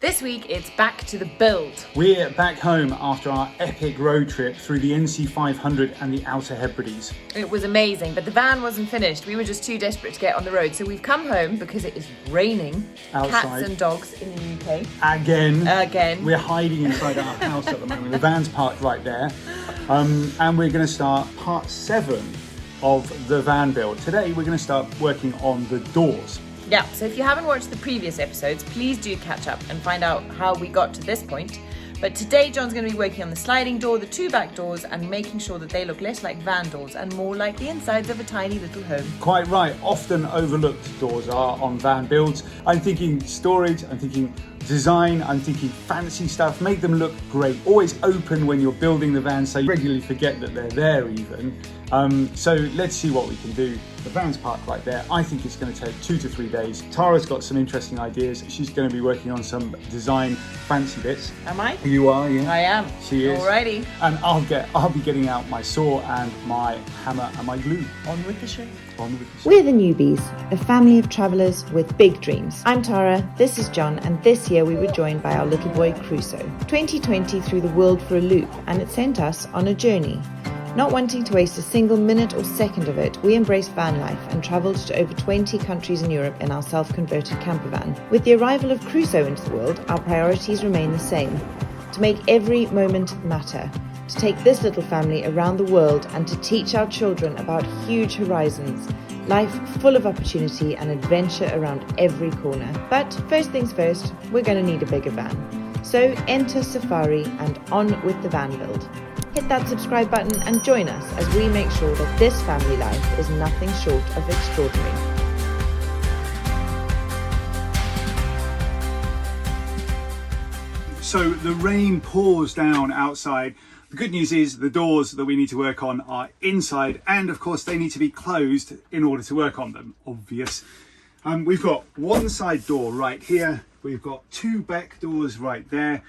This week, it's back to the build. We're back home after our epic road trip through the NC 500 and the Outer Hebrides. It was amazing, but the van wasn't finished. We were just too desperate to get on the road. So we've come home because it is raining. Outside. Cats and dogs in the UK. Again. We're hiding inside our house at the moment. The van's parked right there. And we're going to start part 7 of the van build. Today, we're going to start working on the doors. Yeah, so if you haven't watched the previous episodes, please do catch up and find out how we got to this point. But today, John's going to be working on the sliding door, the 2 back doors, and making sure that they look less like van doors and more like the insides of a tiny little home. Quite right. Often overlooked doors are on van builds. I'm thinking storage, I'm thinking design, I'm thinking fancy stuff. Make them look great. Always open when you're building the van, so you regularly forget that they're there even. So let's see what we can do. The van's parked right there. I think it's going to take 2 to 3 days. Tara's got some interesting ideas. She's going to be working on some design fancy bits. Am I? You are, yeah. I am. She is. Alrighty. And I'll be getting out my saw and my hammer and my glue. On with the show. We're the Newbys, a family of travellers with big dreams. I'm Tara, this is John, and this year we were joined by our little boy Crusoe. 2020 threw the world for a loop, and it sent us on a journey. Not wanting to waste a single minute or second of it, we embraced van life and travelled to over 20 countries in Europe in our self-converted camper van. With the arrival of Crusoe into the world, our priorities remain the same: to make every moment matter, to take this little family around the world and to teach our children about huge horizons, life full of opportunity and adventure around every corner. But first things first, we're going to need a bigger van. So enter Safari and on with the van build. Hit that subscribe button and join us as we make sure that this family life is nothing short of extraordinary. So the rain pours down outside. The good news is the doors that we need to work on are inside, and of course they need to be closed in order to work on them. Obvious. We've got one side door right here. We've got 2 back doors right there.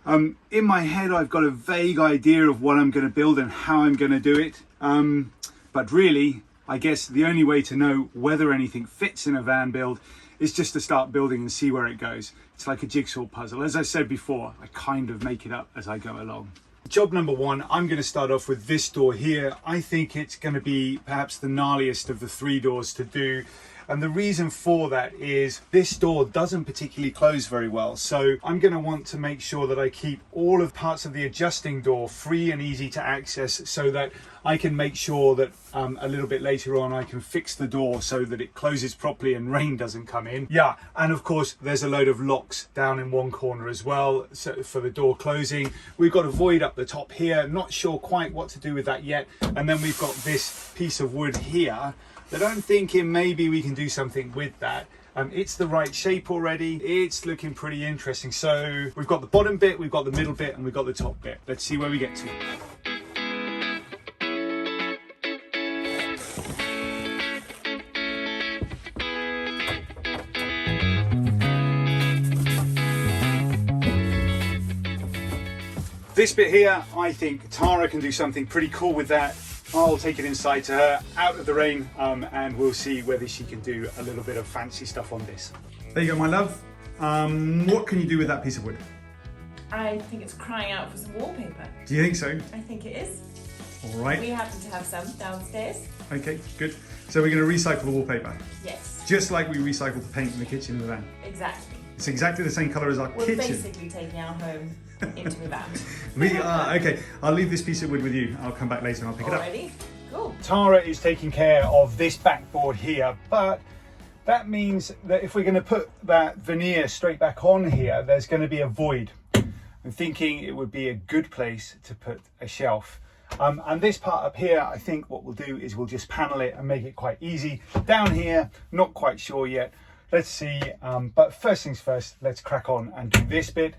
In my head, I've got a vague idea of what I'm going to build and how I'm going to do it. But really, I guess the only way to know whether anything fits in a van build is just to start building and see where it goes. It's like a jigsaw puzzle. As I said before, I kind of make it up as I go along. Job number 1, I'm going to start off with this door here. I think it's going to be perhaps the gnarliest of the 3 doors to do. And the reason for that is this door doesn't particularly close very well. So I'm going to want to make sure that I keep all of parts of the adjusting door free and easy to access, so that I can make sure that a little bit later on I can fix the door so that it closes properly and rain doesn't come in. Yeah, and of course there's a load of locks down in one corner as well, so for the door closing. We've got a void up the top here, not sure quite what to do with that yet. And then we've got this piece of wood here that I'm thinking maybe we can do something with that. It's the right shape already. It's looking pretty interesting. So we've got the bottom bit, we've got the middle bit, and we've got the top bit. Let's see where we get to. This bit here, I think Tara can do something pretty cool with that. I'll take it inside to her, out of the rain, and we'll see whether she can do a little bit of fancy stuff on this. There you go, my love. What can you do with that piece of wood? I think it's crying out for some wallpaper. Do you think so? I think it is. All right. We happen to have some downstairs. Okay, good. So we're going to recycle the wallpaper? Yes. Just like we recycled the paint in the kitchen in the van? Exactly. It's exactly the same colour as our kitchen. We're basically taking our home into a van. We are. Okay, I'll leave this piece of wood with you. I'll come back later and I'll pick it up. Alrighty, cool. Tara is taking care of this backboard here, but that means that if we're going to put that veneer straight back on here, there's going to be a void. I'm thinking it would be a good place to put a shelf. And this part up here, I think what we'll do is we'll just panel it and make it quite easy. Down here, not quite sure yet. Let's see. But first things first, let's crack on and do this bit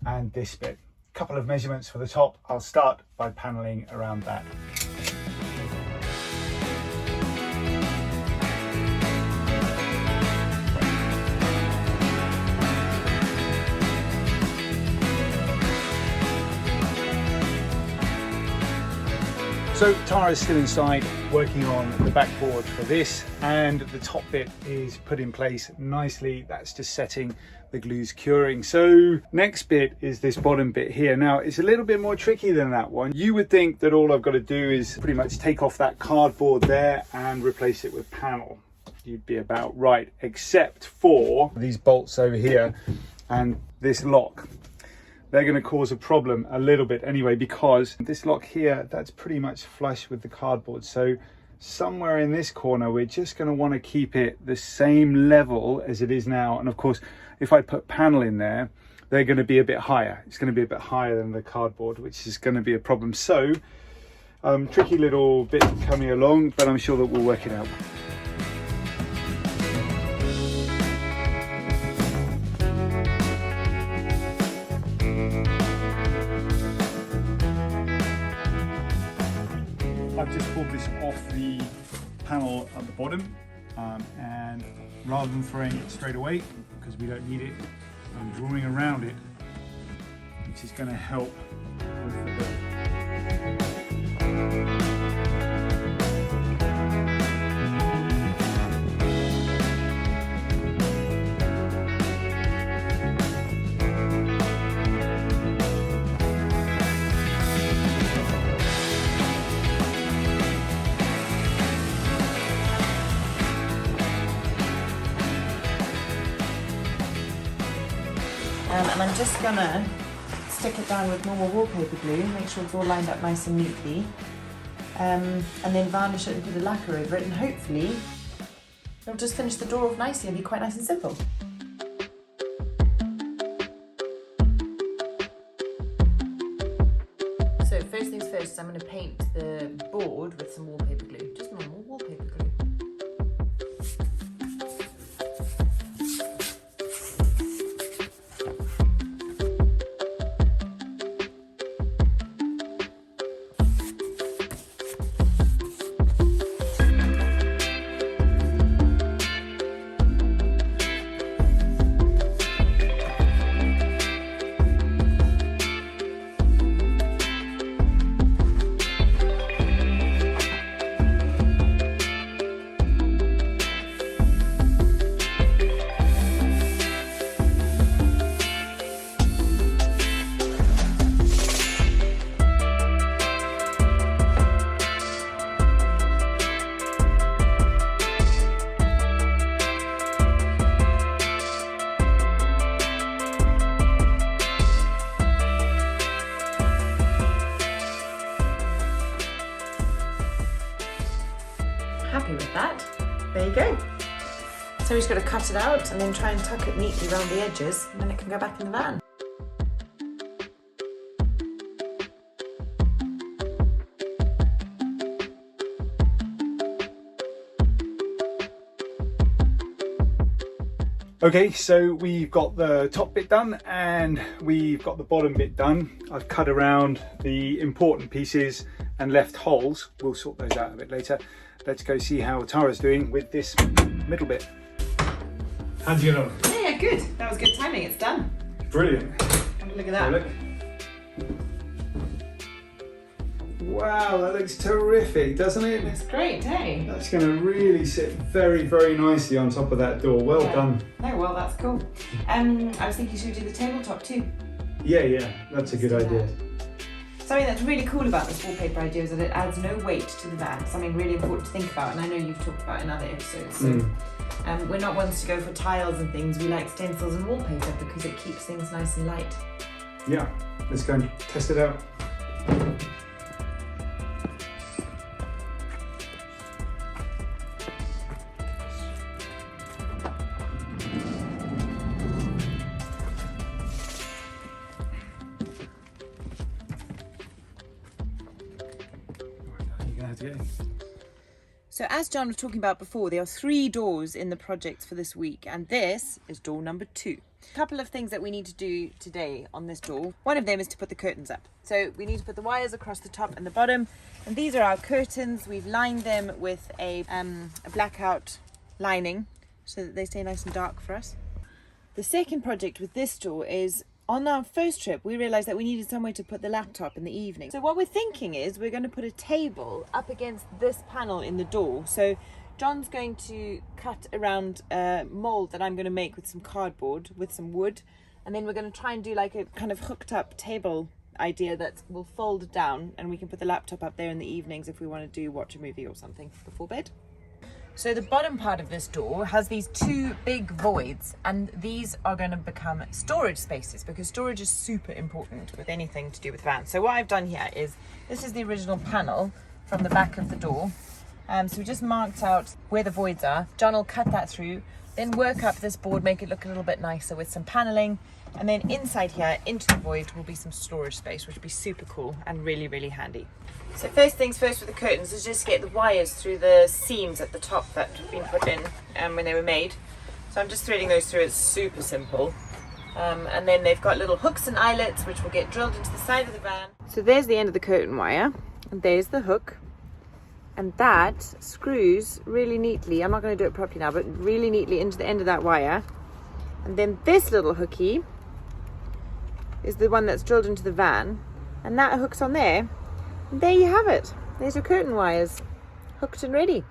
and this bit. Couple of measurements for the top. I'll start by paneling around that. So Tara's still inside working on the backboard for this, and the top bit is put in place nicely. That's just setting the glue's curing. So next bit is this bottom bit here. Now it's a little bit more tricky than that one. You would think that all I've got to do is pretty much take off that cardboard there and replace it with panel. You'd be about right, except for these bolts over here and this lock. They're going to cause a problem a little bit anyway, because this lock here, that's pretty much flush with the cardboard. So somewhere in this corner, we're just going to want to keep it the same level as it is now. And of course, if I put panel in there, they're going to be a bit higher. It's going to be a bit higher than the cardboard, which is going to be a problem. So tricky little bit coming along, but I'm sure that we'll work it out. I've just pulled this off the panel at the bottom, and rather than throwing it straight away, because we don't need it, I'm drawing around it, which is going to help with the build. And I'm just gonna stick it down with normal wallpaper glue, make sure it's all lined up nice and neatly, and then varnish it and put a lacquer over it, and hopefully it'll just finish the door off nicely and be quite nice and simple. So first things first, I'm going to paint the board with some wallpaper glue, just normal wallpaper glue. Happy with that. There you go. So we've just got to cut it out and then try and tuck it neatly around the edges, and then it can go back in the van. Okay, so we've got the top bit done and we've got the bottom bit done. I've cut around the important pieces and left holes. We'll sort those out a bit later. Let's go see how Tara's doing with this middle bit. How'd you get on? Yeah, good. That was good timing. It's done. Brilliant. Have a look at that. Look. Wow, that looks terrific, doesn't it? Looks great, hey? That's going to really sit very, very nicely on top of that door. Well done. Oh, well, that's cool. I was thinking, should we do the tabletop too? Yeah, that's a good idea. Something that's really cool about this wallpaper idea is that it adds no weight to the van. Something really important to think about, and I know you've talked about in other episodes. So, we're not ones to go for tiles and things. We like stencils and wallpaper because it keeps things nice and light. Yeah, let's go and test it out. So as John was talking about before, there are 3 doors in the project for this week, and this is door number 2. A couple of things that we need to do today on this door. One of them is to put the curtains up. So we need to put the wires across the top and the bottom, and these are our curtains. We've lined them with a blackout lining so that they stay nice and dark for us. The second project with this door is on our first trip, we realised that we needed somewhere to put the laptop in the evening. So what we're thinking is we're going to put a table up against this panel in the door. So John's going to cut around a mould that I'm going to make with some cardboard, with some wood. And then we're going to try and do like a kind of hooked up table idea that will fold down, and we can put the laptop up there in the evenings if we want to watch a movie or something before bed. So the bottom part of this door has these two big voids, and these are going to become storage spaces because storage is super important with anything to do with vans. So what I've done here is, this is the original panel from the back of the door. So we just marked out where the voids are. John will cut that through, then work up this board, make it look a little bit nicer with some paneling. And then inside here, into the void, will be some storage space, which will be super cool and really, really handy. So first things first with the curtains is just get the wires through the seams at the top that have been put in when they were made. So I'm just threading those through. It's super simple. And then they've got little hooks and eyelets which will get drilled into the side of the van. So there's the end of the curtain wire, and there's the hook. And that screws really neatly, I'm not going to do it properly now, but really neatly into the end of that wire. And then this little hooky is the one that's drilled into the van, and that hooks on there. And there you have it. There's your curtain wires, hooked and ready.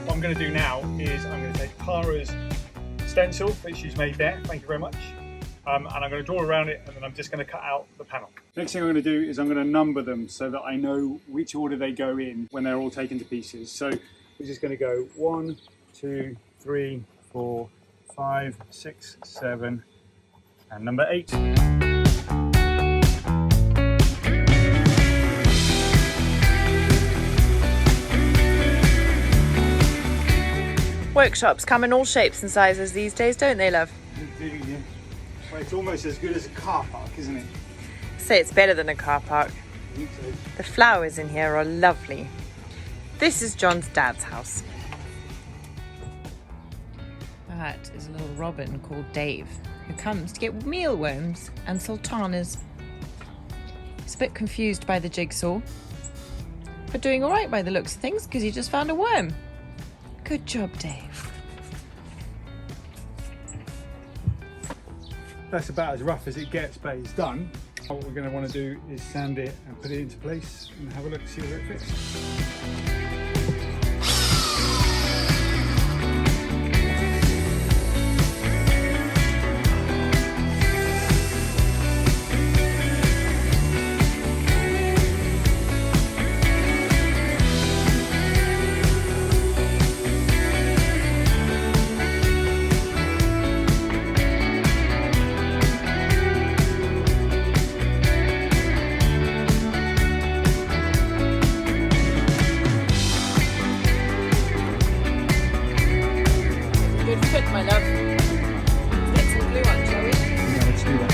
What I'm going to do now is I'm going to take Tara's stencil that she's made there, thank you very much, and I'm going to draw around it, and then I'm just going to cut out the panel. Next thing I'm going to do is I'm going to number them so that I know which order they go in when they're all taken to pieces. So we're just going to go 1, 2, 3, 4, 5, 6, 7, and number 8. Workshops come in all shapes and sizes these days, don't they, love? They do, yeah. Well, it's almost as good as a car park, isn't it? Say it's better than a car park. I think so. The flowers in here are lovely. This is John's dad's house. That is a little robin called Dave, who comes to get mealworms and sultanas. He's a bit confused by the jigsaw, but doing all right by the looks of things because he just found a worm. Good job, Dave. That's about as rough as it gets, but it's done. What we're going to want to do is sand it and put it into place and have a look to see where it fits. My love. Let's get some glue on, shall we? Yeah, let's do that.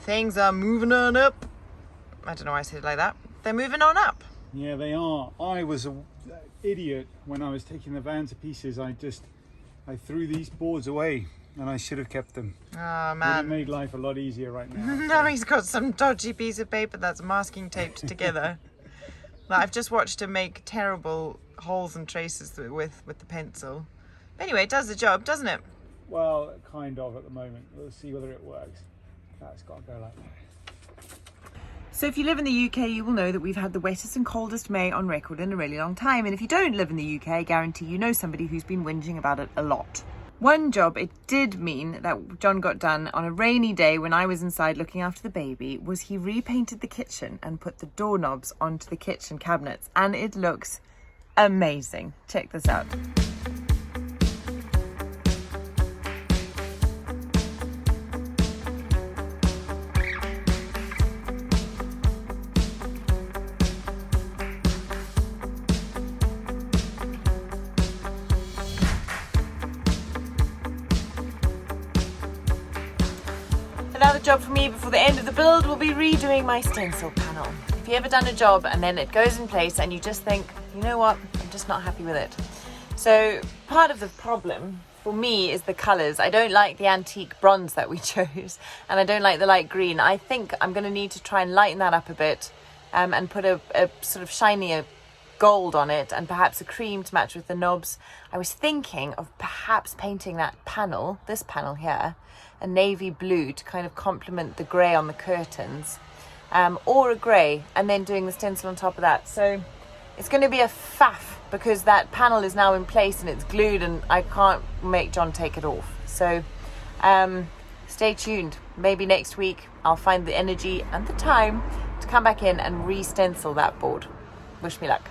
Things are moving on up. I don't know why I said it like that. They're moving on up. Yeah, they are. I was an idiot when I was taking the van to pieces. I threw these boards away, and I should have kept them. Oh Would have man. made life a lot easier right now. Now he's got some dodgy piece of paper that's masking taped together. Like, I've just watched him make terrible holes and traces with the pencil. But anyway, it does the job, doesn't it? Well, kind of at the moment. We'll see whether it works. That's got to go like that. So if you live in the UK, you will know that we've had the wettest and coldest May on record in a really long time. And if you don't live in the UK, I guarantee you know somebody who's been whinging about it a lot. One job it did mean that John got done on a rainy day when I was inside looking after the baby was he repainted the kitchen and put the doorknobs onto the kitchen cabinets, and it looks amazing. Check this out. Another job for me before the end of the build will be redoing my stencil panel. If you've ever done a job and then it goes in place and you just think, you know what, I'm just not happy with it. So part of the problem for me is the colours. I don't like the antique bronze that we chose, and I don't like the light green. I think I'm going to need to try and lighten that up a bit and put a sort of shinier gold on it, and perhaps a cream to match with the knobs. I was thinking of perhaps painting that panel, this panel here, a navy blue to kind of complement the grey on the curtains, or a grey, and then doing the stencil on top of that. So it's going to be a faff because that panel is now in place and it's glued, and I can't make John take it off. So stay tuned. Maybe next week I'll find the energy and the time to come back in and re-stencil that board. Wish me luck.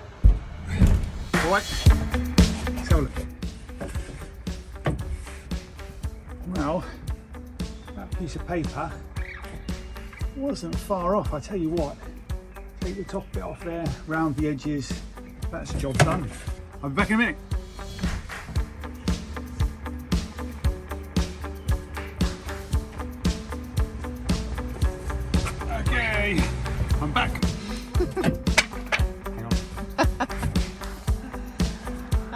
All right, let's have a look. Well, that piece of paper wasn't far off. I tell you what, take the top bit off there, round the edges, that's the job done. I'll be back in a minute. Okay, I'm back. Hang on.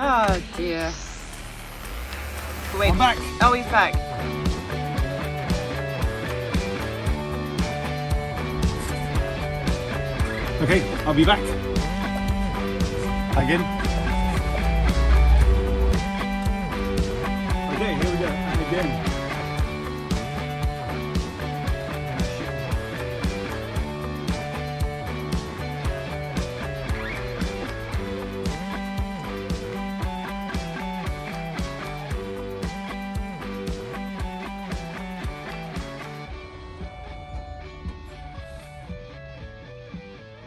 Oh dear. Wait. I'm back. Oh, he's back. Okay, I'll be back. Again. Okay, here we go. And again.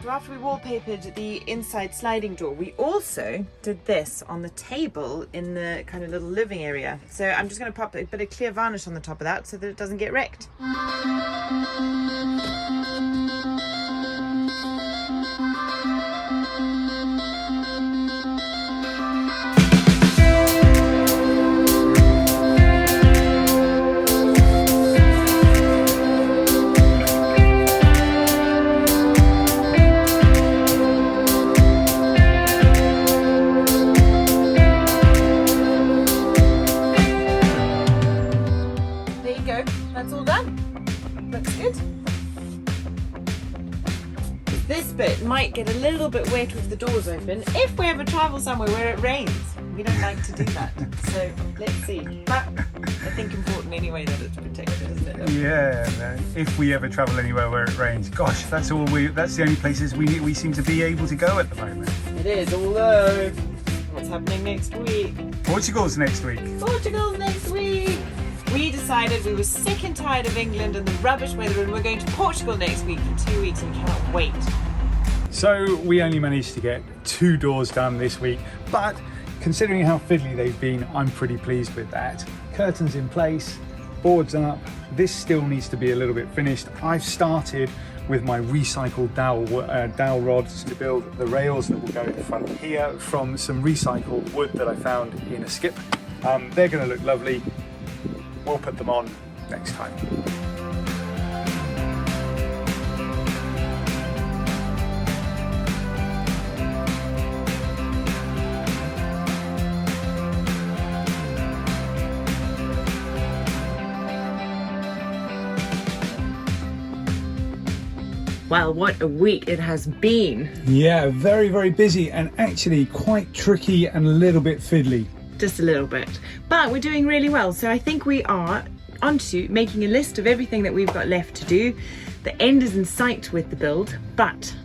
So after we wallpapered the inside sliding door, we also did this on the table in the kind of little living area. So I'm just going to pop a bit of clear varnish on the top of that so that it doesn't get wrecked. That's all done. Looks good. This bit might get a little bit wet with the doors open if we ever travel somewhere where it rains. We don't like to do that. So let's see. But I think important anyway that it's protected, isn't it? Yeah, man. If we ever travel anywhere where it rains, gosh, that's the only places we seem to be able to go at the moment. It is, although what's happening next week? Portugal's next week. Portugal's next week. We decided we were sick and tired of England and the rubbish weather, and we're going to Portugal next week for 2 weeks and cannot wait. So we only managed to get 2 doors done this week, but considering how fiddly they've been, I'm pretty pleased with that. Curtains in place, boards up. This still needs to be a little bit finished. I've started with my recycled dowel rods to build the rails that will go in front here from some recycled wood that I found in a skip. They're going to look lovely. We'll put them on next time. Well, what a week it has been. Yeah, very, very busy and actually quite tricky and a little bit fiddly. Just a little bit, but we're doing really well. So I think we are onto making a list of everything that we've got left to do. The end is in sight with the build, but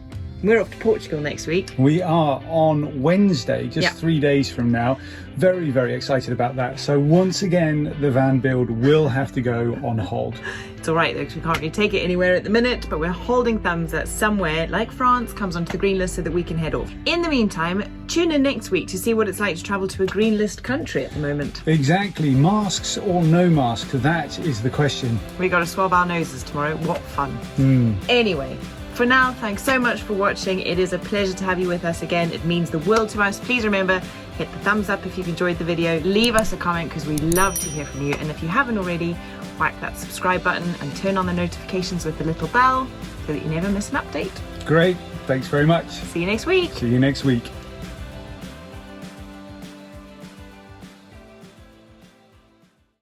We're off to Portugal next week. We are on Wednesday, just Yeah. 3 days from now. Very, very excited about that. So once again, the van build will have to go on hold. It's all right though, because we can't really take it anywhere at the minute, but we're holding thumbs that somewhere like France comes onto the green list so that we can head off. In the meantime, tune in next week to see what it's like to travel to a green list country at the moment. Exactly. Masks or no mask? That is the question. We got to swab our noses tomorrow. What fun. Anyway, for now, thanks so much for watching. It is a pleasure to have you with us again. It means the world to us. Please remember, hit the thumbs up if you've enjoyed the video. Leave us a comment because we love to hear from you. And if you haven't already, whack that subscribe button and turn on the notifications with the little bell so that you never miss an update. Great. Thanks very much. See you next week. See you next week.